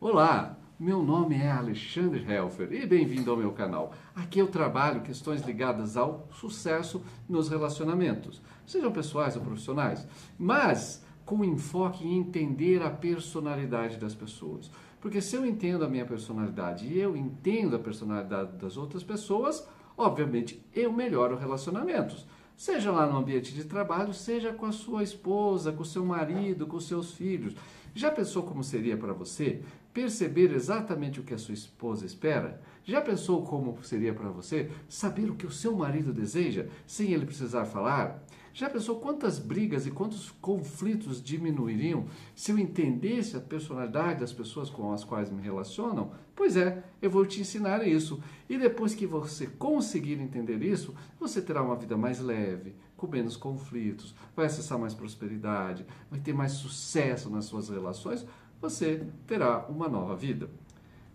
Olá, meu nome é Alexandre Helfer e bem-vindo ao meu canal. Aqui eu trabalho questões ligadas ao sucesso nos relacionamentos, sejam pessoais ou profissionais, mas com enfoque em entender a personalidade das pessoas. Porque se eu entendo a minha personalidade e eu entendo a personalidade das outras pessoas, obviamente eu melhoro relacionamentos. Seja lá no ambiente de trabalho, seja com a sua esposa, com o seu marido, com os seus filhos. Já pensou como seria para você perceber exatamente o que a sua esposa espera? Já pensou como seria para você saber o que o seu marido deseja, sem ele precisar falar? Já pensou quantas brigas e quantos conflitos diminuiriam se eu entendesse a personalidade das pessoas com as quais me relacionam? Pois é, eu vou te ensinar isso. E depois que você conseguir entender isso, você terá uma vida mais leve, com menos conflitos, vai acessar mais prosperidade, vai ter mais sucesso nas suas relações, você terá uma nova vida.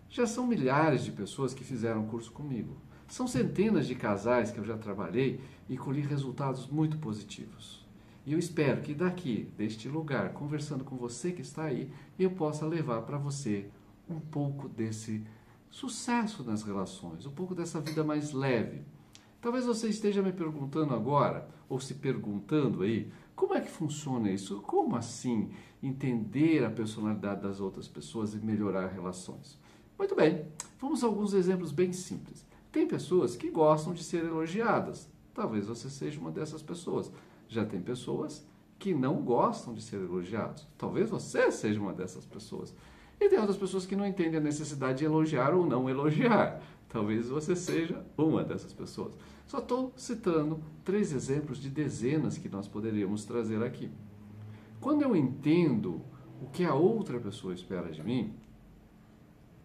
Já são milhares de pessoas que fizeram curso comigo. São centenas de casais que eu já trabalhei e colhi resultados muito positivos. E eu espero que daqui, deste lugar, conversando com você que está aí, eu possa levar para você um pouco desse sucesso nas relações, um pouco dessa vida mais leve. Talvez você esteja me perguntando agora, ou se perguntando aí, como é que funciona isso? Como assim entender a personalidade das outras pessoas e melhorar relações? Muito bem, vamos a alguns exemplos bem simples. Tem pessoas que gostam de ser elogiadas. Talvez você seja uma dessas pessoas. Já tem pessoas que não gostam de ser elogiados. Talvez você seja uma dessas pessoas. E tem outras pessoas que não entendem a necessidade de elogiar ou não elogiar. Talvez você seja uma dessas pessoas. Só estou citando 3 exemplos de dezenas que nós poderíamos trazer aqui. Quando eu entendo o que a outra pessoa espera de mim,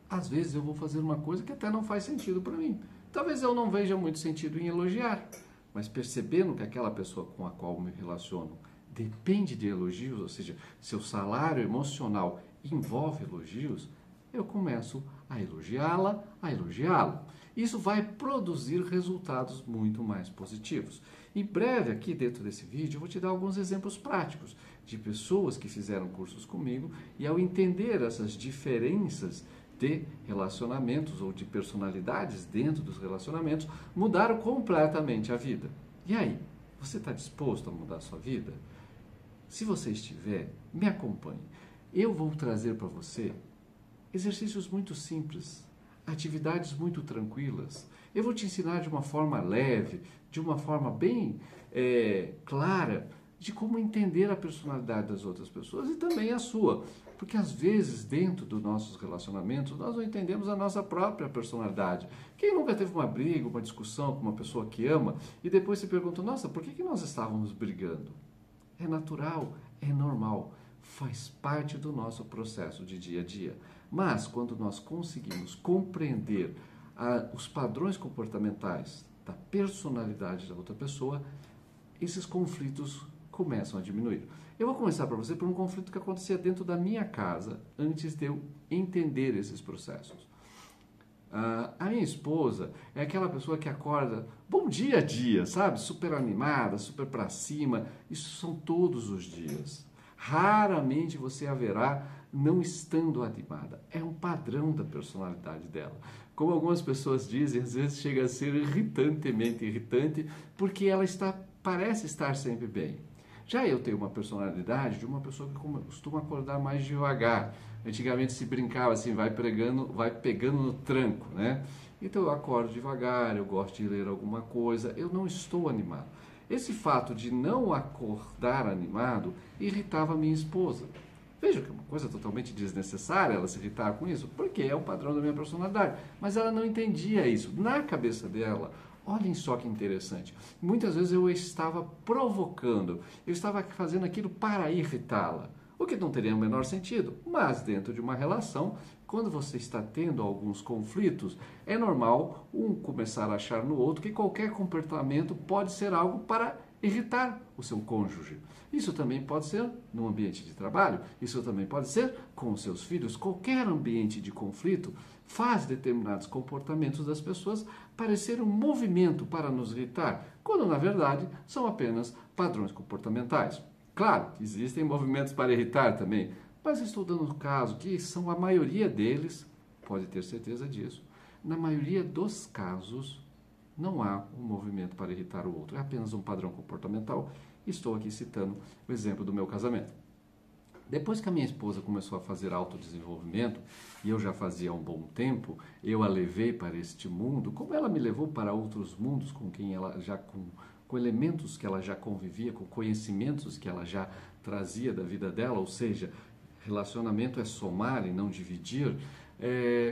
às vezes eu vou fazer uma coisa que até não faz sentido para mim. Talvez eu não veja muito sentido em elogiar, mas percebendo que aquela pessoa com a qual me relaciono depende de elogios, ou seja, seu salário emocional envolve elogios, eu começo a elogiá-la, a elogiá-lo. Isso vai produzir resultados muito mais positivos. Em breve, aqui dentro desse vídeo, eu vou te dar alguns exemplos práticos de pessoas que fizeram cursos comigo e ao entender essas diferenças de relacionamentos ou de personalidades dentro dos relacionamentos, mudaram completamente a vida. E aí, você está disposto a mudar a sua vida? Se você estiver, me acompanhe. Eu vou trazer para você exercícios muito simples, atividades muito tranquilas. Eu vou te ensinar de uma forma leve, de uma forma bem clara, de como entender a personalidade das outras pessoas e também a sua. Porque às vezes, dentro dos nossos relacionamentos, nós não entendemos a nossa própria personalidade. Quem nunca teve uma briga, uma discussão com uma pessoa que ama e depois se pergunta, nossa, por que nós estávamos brigando? É natural, é normal, faz parte do nosso processo de dia a dia. Mas quando nós conseguimos compreender os padrões comportamentais da personalidade da outra pessoa, esses conflitos começam a diminuir. Eu vou começar para você por um conflito que acontecia dentro da minha casa antes de eu entender esses processos. A minha esposa é aquela pessoa que acorda bom dia a dia, sabe? Super animada, super para cima. Isso são todos os dias. Raramente você a verá não estando animada. É um padrão da personalidade dela. Como algumas pessoas dizem, às vezes chega a ser irritantemente irritante, porque ela parece estar sempre bem. Já eu tenho uma personalidade de uma pessoa que costuma acordar mais devagar. Antigamente se brincava assim, vai pegando no tranco, né? Então eu acordo devagar, eu gosto de ler alguma coisa, eu não estou animado. Esse fato de não acordar animado irritava minha esposa. Veja que é uma coisa totalmente desnecessária ela se irritar com isso, porque é o padrão da minha personalidade. Mas ela não entendia isso. Na cabeça dela, olhem só que interessante. Muitas vezes eu estava provocando, eu estava fazendo aquilo para irritá-la, o que não teria o menor sentido. Mas dentro de uma relação, quando você está tendo alguns conflitos, é normal um começar a achar no outro que qualquer comportamento pode ser algo para irritar o seu cônjuge. Isso também pode ser no ambiente de trabalho, isso também pode ser com os seus filhos. Qualquer ambiente de conflito faz determinados comportamentos das pessoas parecer um movimento para nos irritar, quando na verdade são apenas padrões comportamentais. Claro, existem movimentos para irritar também, Mas estou dando um caso que são a maioria deles, pode ter certeza disso, na maioria dos casos não há um movimento para irritar o outro, é apenas um padrão comportamental. Estou aqui citando o exemplo do meu casamento. Depois que a minha esposa começou a fazer autodesenvolvimento, e eu já fazia há um bom tempo, eu a levei para este mundo, como ela me levou para outros mundos com quem ela já com elementos que ela já convivia, com conhecimentos que ela já trazia da vida dela, ou seja, relacionamento é somar e não dividir.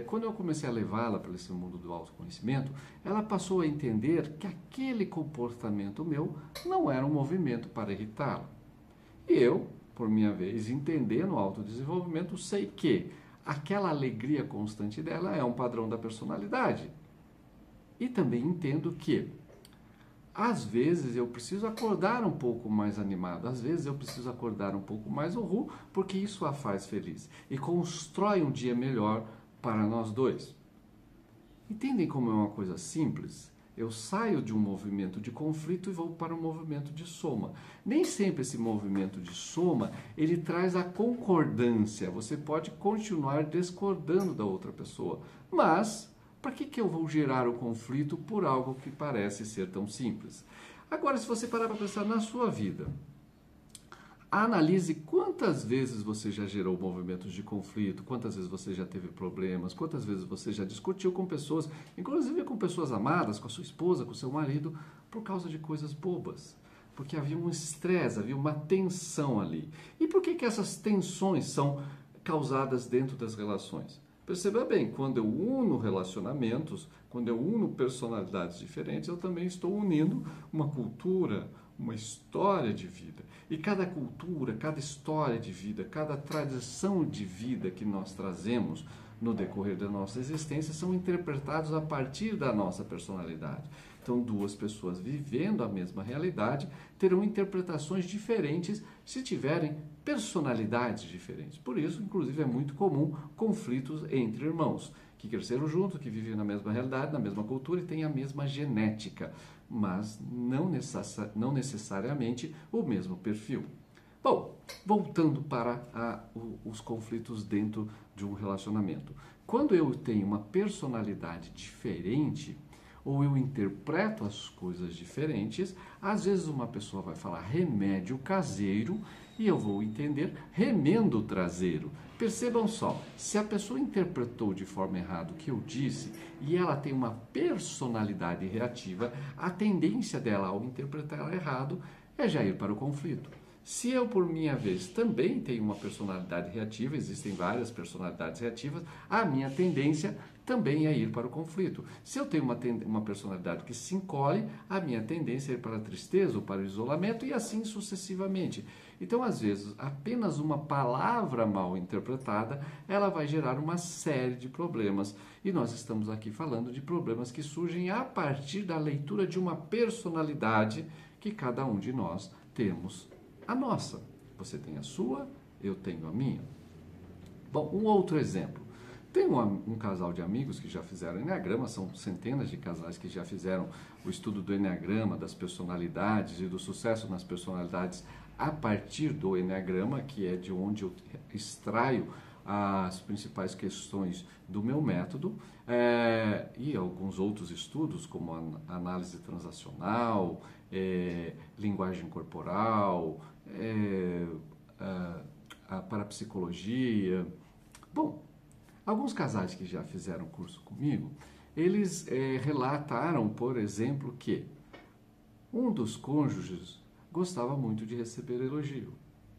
Quando eu comecei a levá-la para esse mundo do autoconhecimento, ela passou a entender que aquele comportamento meu não era um movimento para irritá-la. E eu, por minha vez, entendendo o autodesenvolvimento, sei que aquela alegria constante dela é um padrão da personalidade. E também entendo que, às vezes, eu preciso acordar um pouco mais animado, às vezes eu preciso acordar um pouco mais urru, porque isso a faz feliz e constrói um dia melhor para nós dois. Entendem como é uma coisa simples? Eu saio de um movimento de conflito e vou para um movimento de soma. Nem sempre esse movimento de soma, ele traz a concordância. Você pode continuar discordando da outra pessoa. Mas, para que eu vou gerar o conflito por algo que parece ser tão simples? Agora, se você parar para pensar na sua vida, analise quantas vezes você já gerou movimentos de conflito, quantas vezes você já teve problemas, quantas vezes você já discutiu com pessoas, inclusive com pessoas amadas, com a sua esposa, com o seu marido, por causa de coisas bobas. Porque havia um estresse, havia uma tensão ali. E por que essas tensões são causadas dentro das relações? Perceba bem, quando eu uno relacionamentos, quando eu uno personalidades diferentes, eu também estou unindo uma cultura, uma história de vida. E cada cultura, cada história de vida, cada tradição de vida que nós trazemos no decorrer da nossa existência são interpretados a partir da nossa personalidade. Então, duas pessoas vivendo a mesma realidade terão interpretações diferentes se tiverem personalidades diferentes. Por isso, inclusive, é muito comum conflitos entre irmãos que cresceram juntos, que vivem na mesma realidade, na mesma cultura e têm a mesma genética, mas não necessariamente o mesmo perfil. Bom, voltando para os conflitos dentro de um relacionamento. Quando eu tenho uma personalidade diferente, ou eu interpreto as coisas diferentes, às vezes uma pessoa vai falar remédio caseiro e eu vou entender remendo traseiro. Percebam só, se a pessoa interpretou de forma errada o que eu disse e ela tem uma personalidade reativa, a tendência dela ao interpretar errado é já ir para o conflito. Se eu, por minha vez, também tenho uma personalidade reativa, existem várias personalidades reativas, a minha tendência também é ir para o conflito. Se eu tenho uma personalidade que se encolhe, a minha tendência é ir para a tristeza ou para o isolamento e assim sucessivamente. Então, às vezes, apenas uma palavra mal interpretada, ela vai gerar uma série de problemas. E nós estamos aqui falando de problemas que surgem a partir da leitura de uma personalidade que cada um de nós temos. A nossa. Você tem a sua, eu tenho a minha. Bom, um outro exemplo. Tem um casal de amigos que já fizeram Eneagrama, são centenas de casais que já fizeram o estudo do Eneagrama, das personalidades e do sucesso nas personalidades a partir do Eneagrama, que é de onde eu extraio as principais questões do meu método, e alguns outros estudos, como a análise transacional, linguagem corporal, a parapsicologia. Bom, alguns casais que já fizeram curso comigo, eles relataram, por exemplo, que um dos cônjuges gostava muito de receber elogio.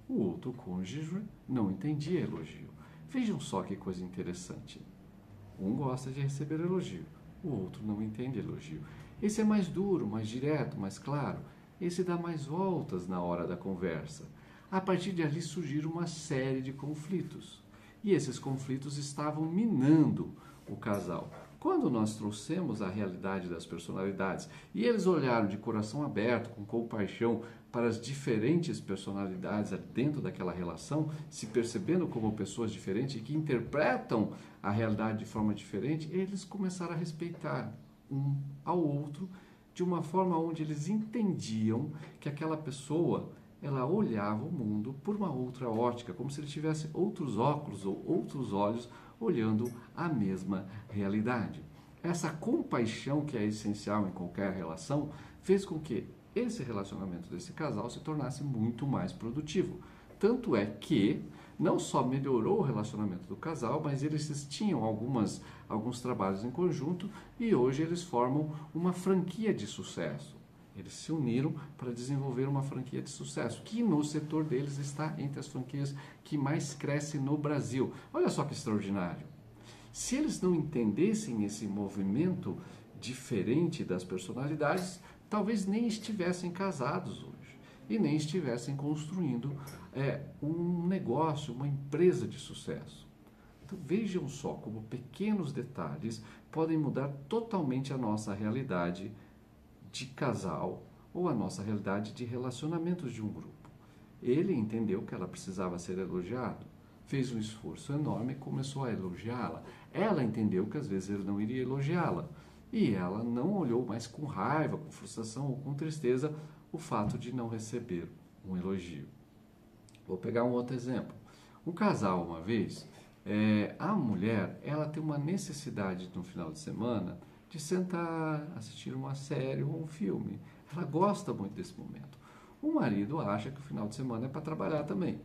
O outro cônjuge não entendia elogio. Vejam só que coisa interessante. Um gosta de receber elogio, o outro não entende elogio. Esse é mais duro, mais direto, mais claro. Esse dá mais voltas na hora da conversa. A partir de ali surgiram uma série de conflitos. E esses conflitos estavam minando o casal. Quando nós trouxemos a realidade das personalidades e eles olharam de coração aberto, com compaixão, para as diferentes personalidades dentro daquela relação, se percebendo como pessoas diferentes e que interpretam a realidade de forma diferente, eles começaram a respeitar um ao outro de uma forma onde eles entendiam que aquela pessoa ela olhava o mundo por uma outra ótica, como se ele tivesse outros óculos ou outros olhos olhando a mesma realidade. Essa compaixão que é essencial em qualquer relação fez com que esse relacionamento desse casal se tornasse muito mais produtivo. Tanto é que não só melhorou o relacionamento do casal, mas eles tinham alguns trabalhos em conjunto e hoje eles formam uma franquia de sucesso. Eles se uniram para desenvolver uma franquia de sucesso, que no setor deles está entre as franquias que mais crescem no Brasil. Olha só que extraordinário. Se eles não entendessem esse movimento diferente das personalidades, talvez nem estivessem casados hoje e nem estivessem construindo um negócio, uma empresa de sucesso. Então vejam só como pequenos detalhes podem mudar totalmente a nossa realidade de casal ou a nossa realidade de relacionamentos de um grupo. Ele entendeu que ela precisava ser elogiado, fez um esforço enorme e começou a elogiá-la. Ela entendeu que às vezes ele não iria elogiá-la e ela não olhou mais com raiva, com frustração ou com tristeza o fato de não receber um elogio. Vou pegar um outro exemplo. Um casal, uma vez, a mulher, ela tem uma necessidade no final de semana de sentar, assistir uma série ou um filme. Ela gosta muito desse momento. O marido acha que o final de semana é para trabalhar também.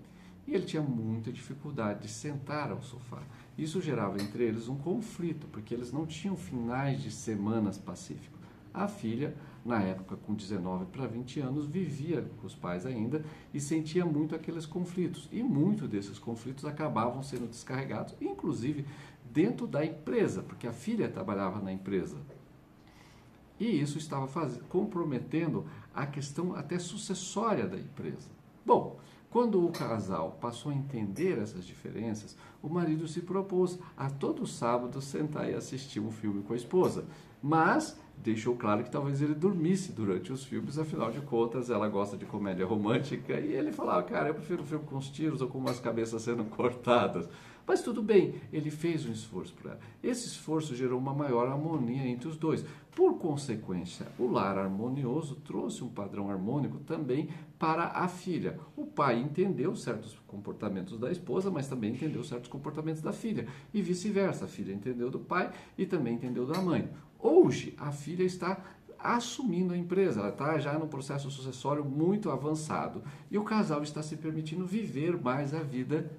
E ele tinha muita dificuldade de sentar ao sofá. Isso gerava entre eles um conflito, porque eles não tinham finais de semanas pacíficos. A filha, na época com 19 para 20 anos, vivia com os pais ainda e sentia muito aqueles conflitos. E muitos desses conflitos acabavam sendo descarregados, inclusive dentro da empresa, porque a filha trabalhava na empresa. E isso estava comprometendo a questão até sucessória da empresa. Bom, quando o casal passou a entender essas diferenças, o marido se propôs a todo sábado sentar e assistir um filme com a esposa. Mas deixou claro que talvez ele dormisse durante os filmes, afinal de contas ela gosta de comédia romântica. E ele falava, cara, eu prefiro um filme com os tiros ou com umas cabeças sendo cortadas. Mas tudo bem, ele fez um esforço para ela. Esse esforço gerou uma maior harmonia entre os dois. Por consequência, o lar harmonioso trouxe um padrão harmônico também para a filha. O pai entendeu certos comportamentos da esposa, mas também entendeu certos comportamentos da filha. E vice-versa, a filha entendeu do pai e também entendeu da mãe. Hoje, a filha está assumindo a empresa, ela está já num processo sucessório muito avançado. E o casal está se permitindo viver mais a vida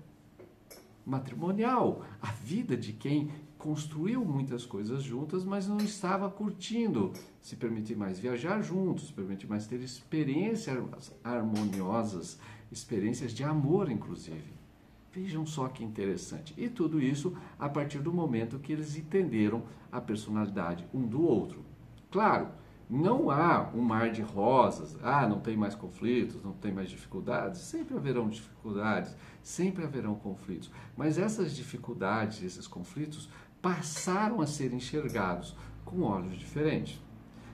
matrimonial, a vida de quem construiu muitas coisas juntas, mas não estava curtindo, se permitir mais viajar juntos, se permitir mais ter experiências harmoniosas, experiências de amor, inclusive. Vejam só que interessante. E tudo isso a partir do momento que eles entenderam a personalidade um do outro. Claro, não há um mar de rosas, não tem mais conflitos, não tem mais dificuldades, sempre haverão dificuldades, sempre haverão conflitos, mas essas dificuldades, esses conflitos passaram a ser enxergados com olhos diferentes.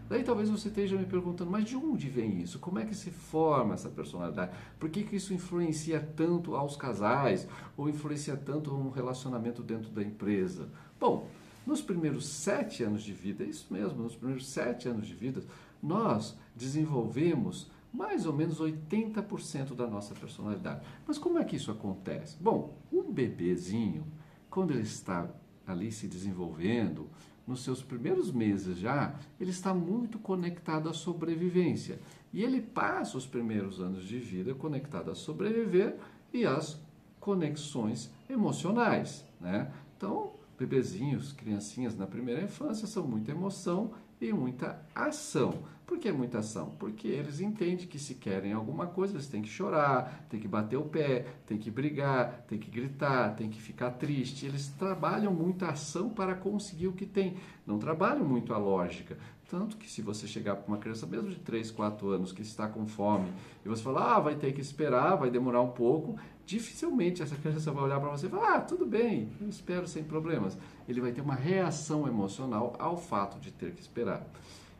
Daí talvez você esteja me perguntando, mas de onde vem isso? Como é que se forma essa personalidade? Por que isso influencia tanto aos casais ou influencia tanto um relacionamento dentro da empresa? Bom, nos primeiros 7 anos de vida, é isso mesmo, nos primeiros 7 anos de vida, nós desenvolvemos mais ou menos 80% da nossa personalidade. Mas como é que isso acontece? Bom, um bebezinho, quando ele está ali se desenvolvendo, nos seus primeiros meses já, ele está muito conectado à sobrevivência. E ele passa os primeiros anos de vida conectado a sobreviver e às conexões emocionais, né? Então, bebezinhos, criancinhas na primeira infância são muita emoção e muita ação. Por que muita ação? Porque eles entendem que se querem alguma coisa, eles têm que chorar, têm que bater o pé, têm que brigar, têm que gritar, têm que ficar triste. Eles trabalham muita ação para conseguir o que tem. Não trabalham muito a lógica. Tanto que se você chegar para uma criança mesmo de 3, 4 anos que está com fome e você falar, vai ter que esperar, vai demorar um pouco, dificilmente essa criança vai olhar para você e falar, tudo bem, eu espero sem problemas. Ele vai ter uma reação emocional ao fato de ter que esperar.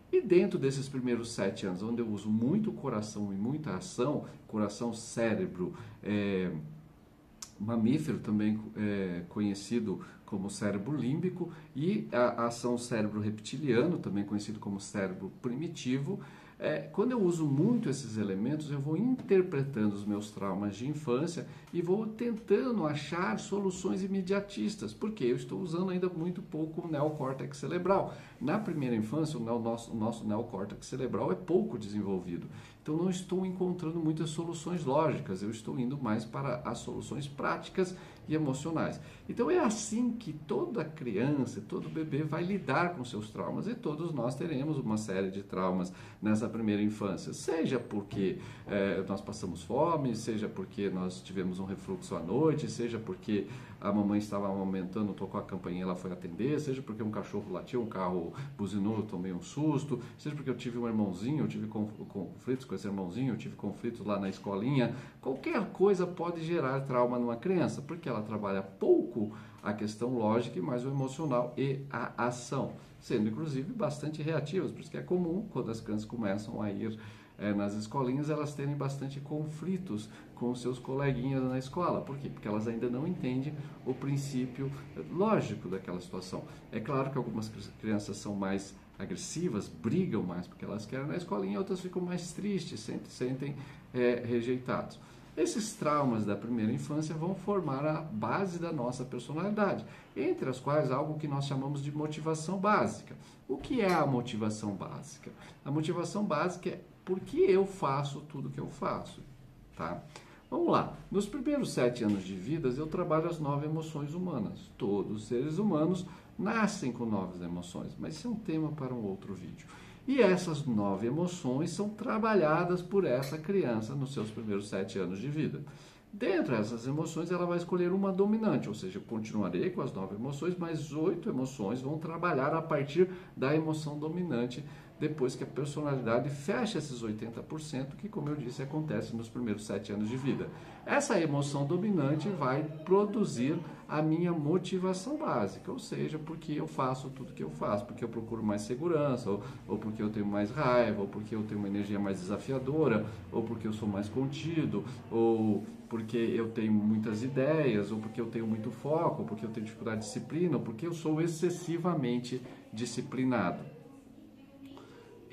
E dentro desses primeiros 7 anos, onde eu uso muito coração e muita ação, coração, cérebro, mamífero também conhecido como cérebro límbico, e a ação cérebro reptiliano, também conhecido como cérebro primitivo, Quando eu uso muito esses elementos, eu vou interpretando os meus traumas de infância e vou tentando achar soluções imediatistas, porque eu estou usando ainda muito pouco o neocórtex cerebral. Na primeira infância, o nosso neocórtex cerebral é pouco desenvolvido. Então, não estou encontrando muitas soluções lógicas, eu estou indo mais para as soluções práticas e emocionais. Então, é assim que toda criança, todo bebê vai lidar com seus traumas, e todos nós teremos uma série de traumas nessa primeira infância, seja porque nós passamos fome, seja porque nós tivemos um refluxo à noite, seja porque a mamãe estava amamentando, tocou a campainha, ela foi atender, seja porque um cachorro latiu, um carro buzinou, eu tomei um susto, seja porque eu tive um irmãozinho, eu tive conflitos com esse irmãozinho, eu tive conflitos lá na escolinha. Qualquer coisa pode gerar trauma numa criança, porque ela trabalha pouco a questão lógica e mais o emocional e a ação, sendo inclusive bastante reativas, por isso que é comum quando as crianças começam a ir nas escolinhas, elas terem bastante conflitos com seus coleguinhas na escola. Por quê? Porque elas ainda não entendem o princípio lógico daquela situação. É claro que algumas crianças são mais agressivas, brigam mais porque elas querem na escolinha, outras ficam mais tristes, sentem rejeitados. Esses traumas da primeira infância vão formar a base da nossa personalidade, entre as quais algo que nós chamamos de motivação básica. O que é a motivação básica? A motivação básica é por que eu faço tudo que eu faço, tá? Vamos lá. Nos primeiros 7 anos de vida, eu trabalho as 9 emoções humanas. Todos os seres humanos nascem com 9 emoções, mas isso é um tema para um outro vídeo. E essas 9 emoções são trabalhadas por essa criança nos seus primeiros 7 anos de vida. Dentre essas emoções, ela vai escolher uma dominante, ou seja, eu continuarei com as 9 emoções, mas 8 emoções vão trabalhar a partir da emoção dominante, depois que a personalidade fecha esses 80%, que, como eu disse, acontece nos primeiros 7 anos de vida. Essa emoção dominante vai produzir a minha motivação básica, ou seja, porque eu faço tudo que eu faço, porque eu procuro mais segurança, ou porque eu tenho mais raiva, ou porque eu tenho uma energia mais desafiadora, ou porque eu sou mais contido, ou porque eu tenho muitas ideias, ou porque eu tenho muito foco, ou porque eu tenho dificuldade de disciplina, ou porque eu sou excessivamente disciplinado.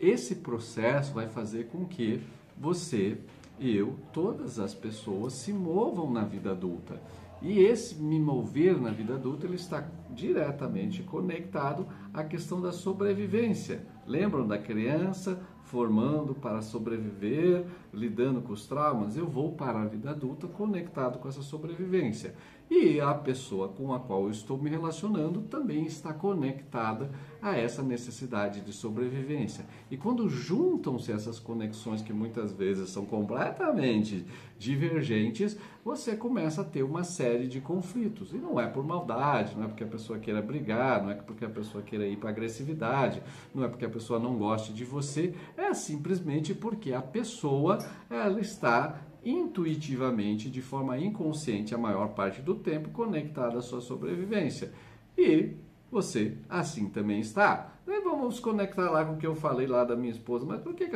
Esse processo vai fazer com que você, eu, todas as pessoas se movam na vida adulta. E esse me mover na vida adulta, ele está diretamente conectado à questão da sobrevivência. Lembram da criança formando para sobreviver, lidando com os traumas? Eu vou para a vida adulta conectado com essa sobrevivência. E a pessoa com a qual eu estou me relacionando também está conectada a essa necessidade de sobrevivência. E quando juntam-se essas conexões, que muitas vezes são completamente divergentes, você começa a ter uma série de conflitos. E não é por maldade, não é porque a pessoa queira brigar, não é porque a pessoa queira ir para agressividade, não é porque a pessoa não goste de você, é simplesmente porque a pessoa ela está intuitivamente, de forma inconsciente, a maior parte do tempo, conectada à sua sobrevivência. E você assim também está. Vamos conectar lá com o que eu falei lá da minha esposa. Mas por que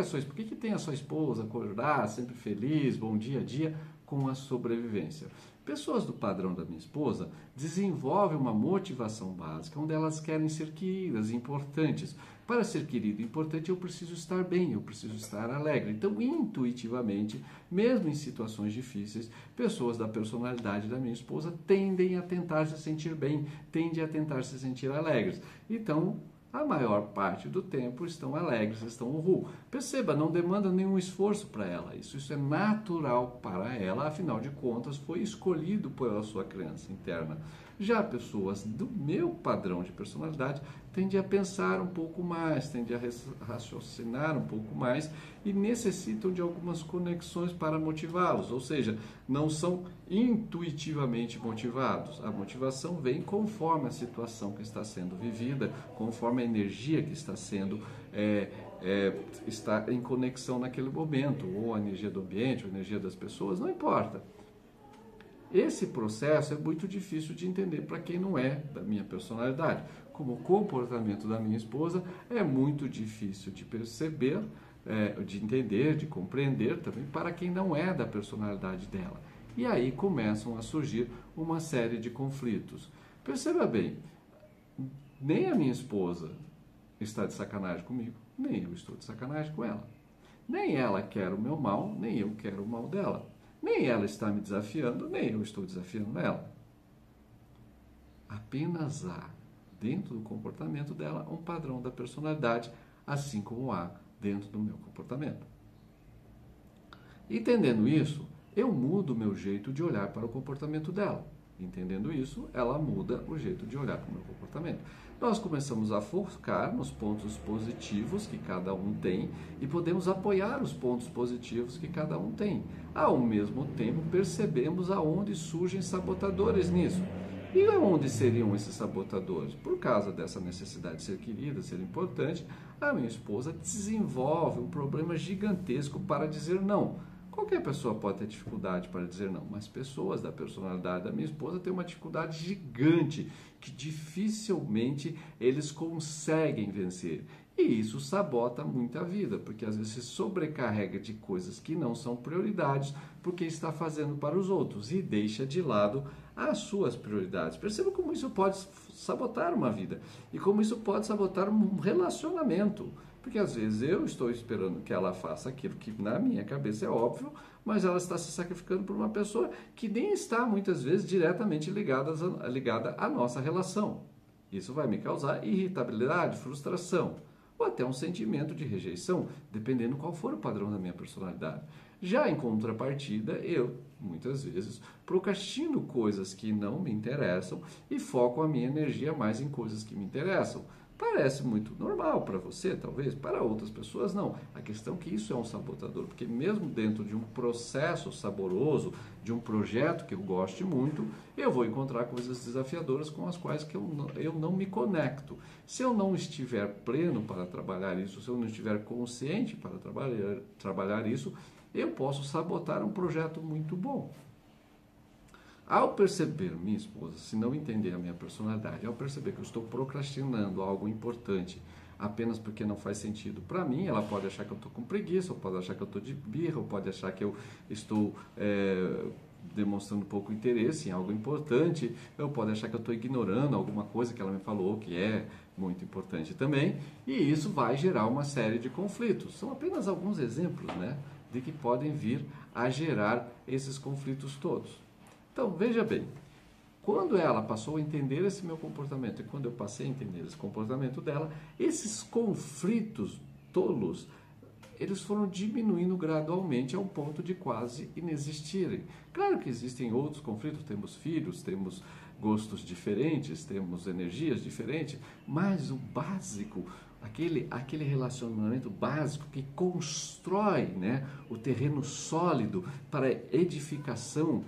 tem a sua esposa acordar, sempre feliz, bom dia a dia, com a sobrevivência? Pessoas do padrão da minha esposa desenvolvem uma motivação básica, onde elas querem ser queridas, importantes. Para ser querido e importante, eu preciso estar bem, eu preciso estar alegre. Então, intuitivamente, mesmo em situações difíceis, pessoas da personalidade da minha esposa tendem a tentar se sentir bem, tendem a tentar se sentir alegres. Então, a maior parte do tempo estão alegres, estão uhul. Perceba, não demanda nenhum esforço para ela. Isso é natural para ela, afinal de contas, foi escolhido pela sua criança interna. Já pessoas do meu padrão de personalidade tendem a pensar um pouco mais, tendem a raciocinar um pouco mais e necessitam de algumas conexões para motivá-los, ou seja, não são intuitivamente motivados. A motivação vem conforme a situação que está sendo vivida, conforme a energia que está sendo está em conexão naquele momento, ou a energia do ambiente, ou a energia das pessoas, não importa. Esse processo é muito difícil de entender para quem não é da minha personalidade. Como o comportamento da minha esposa é muito difícil de perceber, de entender, de compreender também para quem não é da personalidade dela. E aí começam a surgir uma série de conflitos. Perceba bem, nem a minha esposa está de sacanagem comigo, nem eu estou de sacanagem com ela. Nem ela quer o meu mal, nem eu quero o mal dela. Nem ela está me desafiando, nem eu estou desafiando ela. Apenas há, dentro do comportamento dela, um padrão da personalidade, assim como há dentro do meu comportamento. Entendendo isso, eu mudo o meu jeito de olhar para o comportamento dela. Entendendo isso, ela muda o jeito de olhar para o meu comportamento. Nós começamos a focar nos pontos positivos que cada um tem e podemos apoiar os pontos positivos que cada um tem. Ao mesmo tempo, percebemos aonde surgem sabotadores nisso. E aonde seriam esses sabotadores? Por causa dessa necessidade de ser querida, ser importante, a minha esposa desenvolve um problema gigantesco para dizer não. Qualquer pessoa pode ter dificuldade para dizer não, mas pessoas da personalidade da minha esposa têm uma dificuldade gigante que dificilmente eles conseguem vencer. E isso sabota muito a vida, porque às vezes se sobrecarrega de coisas que não são prioridades porque está fazendo para os outros e deixa de lado as suas prioridades. Perceba como isso pode sabotar uma vida e como isso pode sabotar um relacionamento. Porque às vezes eu estou esperando que ela faça aquilo que na minha cabeça é óbvio, mas ela está se sacrificando por uma pessoa que nem está muitas vezes diretamente ligada à nossa relação. Isso vai me causar irritabilidade, frustração ou até um sentimento de rejeição, dependendo qual for o padrão da minha personalidade. Já em contrapartida, eu, muitas vezes, procrastino coisas que não me interessam e foco a minha energia mais em coisas que me interessam. Parece muito normal para você, talvez, para outras pessoas não. A questão é que isso é um sabotador, porque mesmo dentro de um processo saboroso, de um projeto que eu goste muito, eu vou encontrar coisas desafiadoras com as quais que eu não me conecto. Se eu não estiver pleno para trabalhar isso, se eu não estiver consciente para trabalhar isso, eu posso sabotar um projeto muito bom. Ao perceber, minha esposa, se não entender a minha personalidade, ao perceber que eu estou procrastinando algo importante apenas porque não faz sentido para mim, ela pode achar que eu estou com preguiça, ou pode achar que eu estou de birra, ou pode achar que eu estou demonstrando pouco interesse em algo importante, ou pode achar que eu estou ignorando alguma coisa que ela me falou que é muito importante também, e isso vai gerar uma série de conflitos. São apenas alguns exemplos, né, de que podem vir a gerar esses conflitos todos. Então, veja bem, quando ela passou a entender esse meu comportamento e quando eu passei a entender esse comportamento dela, esses conflitos tolos, eles foram diminuindo gradualmente ao ponto de quase inexistirem. Claro que existem outros conflitos, temos filhos, temos gostos diferentes, temos energias diferentes, mas o básico, aquele relacionamento básico que constrói, né, o terreno sólido para a edificação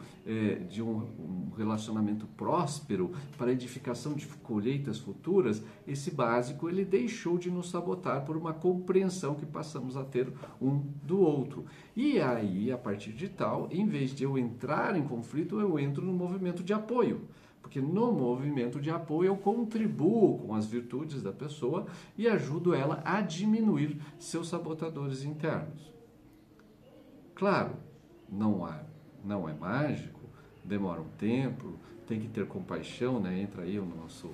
de um relacionamento próspero, para a edificação de colheitas futuras, esse básico ele deixou de nos sabotar por uma compreensão que passamos a ter um do outro. E aí, a partir de tal, em vez de eu entrar em conflito, eu entro no movimento de apoio. Porque no movimento de apoio eu contribuo com as virtudes da pessoa e ajudo ela a diminuir seus sabotadores internos. Claro, não é mágico, demora um tempo, tem que ter compaixão, né? Entra aí o nosso,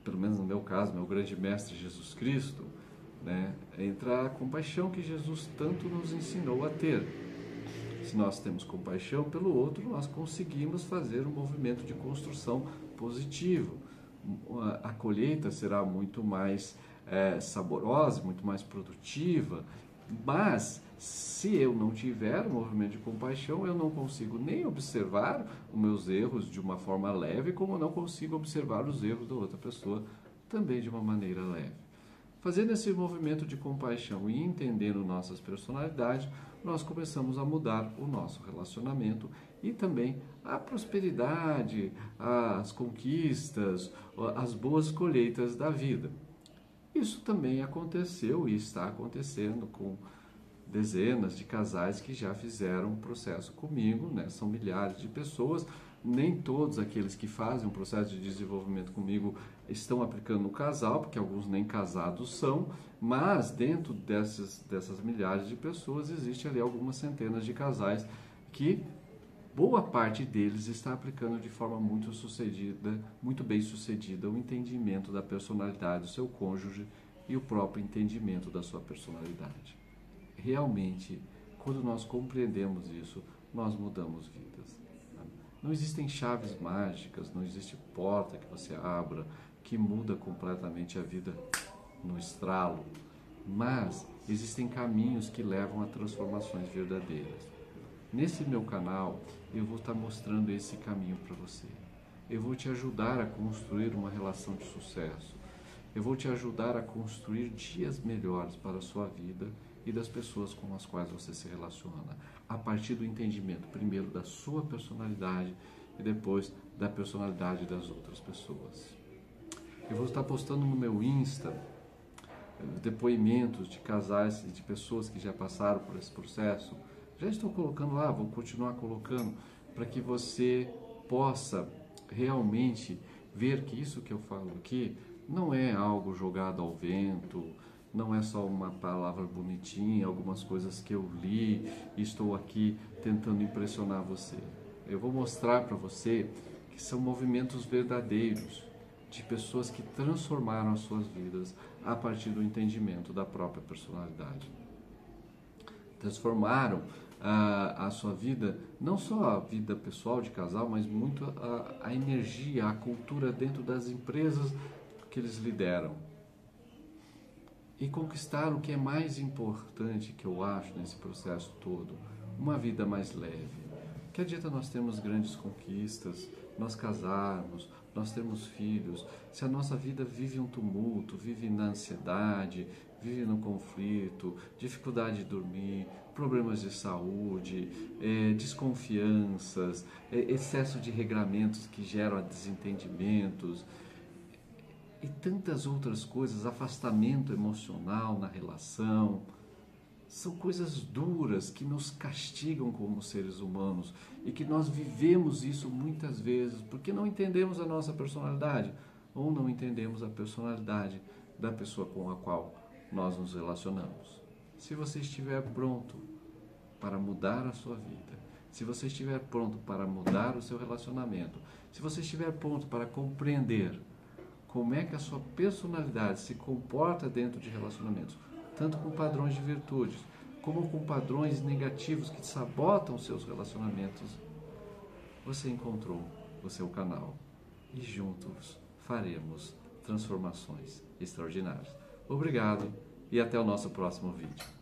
pelo menos no meu caso, meu grande mestre Jesus Cristo, né? Entra a compaixão que Jesus tanto nos ensinou a ter. Se nós temos compaixão pelo outro, nós conseguimos fazer um movimento de construção positivo. A colheita será muito mais saborosa, muito mais produtiva, mas se eu não tiver um movimento de compaixão, eu não consigo nem observar os meus erros de uma forma leve, como eu não consigo observar os erros da outra pessoa também de uma maneira leve. Fazendo esse movimento de compaixão e entendendo nossas personalidades, nós começamos a mudar o nosso relacionamento e também a prosperidade, as conquistas, as boas colheitas da vida. Isso também aconteceu e está acontecendo com dezenas de casais que já fizeram um processo comigo, né? São milhares de pessoas. Nem todos aqueles que fazem um processo de desenvolvimento comigo estão aplicando no casal, porque alguns nem casados são, mas dentro dessas milhares de pessoas existe ali algumas centenas de casais que boa parte deles está aplicando de forma muito bem sucedida o entendimento da personalidade do seu cônjuge e o próprio entendimento da sua personalidade. realmente, quando nós compreendemos isso, nós mudamos vidas. Não existem chaves mágicas, não existe porta que você abra que muda completamente a vida no estralo, mas existem caminhos que levam a transformações verdadeiras. Nesse meu canal, eu vou estar mostrando esse caminho para você. Eu vou te ajudar a construir uma relação de sucesso. Eu vou te ajudar a construir dias melhores para a sua vida e das pessoas com as quais você se relaciona, a partir do entendimento, primeiro, da sua personalidade e depois da personalidade das outras pessoas. Eu vou estar postando no meu Insta depoimentos de casais e de pessoas que já passaram por esse processo. Já estou colocando lá, vou continuar colocando, para que você possa realmente ver que isso que eu falo aqui não é algo jogado ao vento, não é só uma palavra bonitinha, algumas coisas que eu li e estou aqui tentando impressionar você. Eu vou mostrar para você que são movimentos verdadeiros de pessoas que transformaram as suas vidas a partir do entendimento da própria personalidade. Transformaram a sua vida, não só a vida pessoal de casal, mas muito a energia, a cultura dentro das empresas que eles lideram. E conquistaram o que é mais importante, que eu acho, nesse processo todo, uma vida mais leve. Que adianta nós termos grandes conquistas, nós casarmos, nós termos filhos, se a nossa vida vive um tumulto, vive na ansiedade, vive no conflito, dificuldade de dormir, problemas de saúde, desconfianças, excesso de regramentos que geram desentendimentos e tantas outras coisas, afastamento emocional na relação. São coisas duras que nos castigam como seres humanos e que nós vivemos isso muitas vezes porque não entendemos a nossa personalidade ou não entendemos a personalidade da pessoa com a qual nós nos relacionamos. Se você estiver pronto para mudar a sua vida, se você estiver pronto para mudar o seu relacionamento, se você estiver pronto para compreender como é que a sua personalidade se comporta dentro de relacionamentos, tanto com padrões de virtudes, como com padrões negativos que sabotam seus relacionamentos, você encontrou o seu canal e juntos faremos transformações extraordinárias. Obrigado e até o nosso próximo vídeo.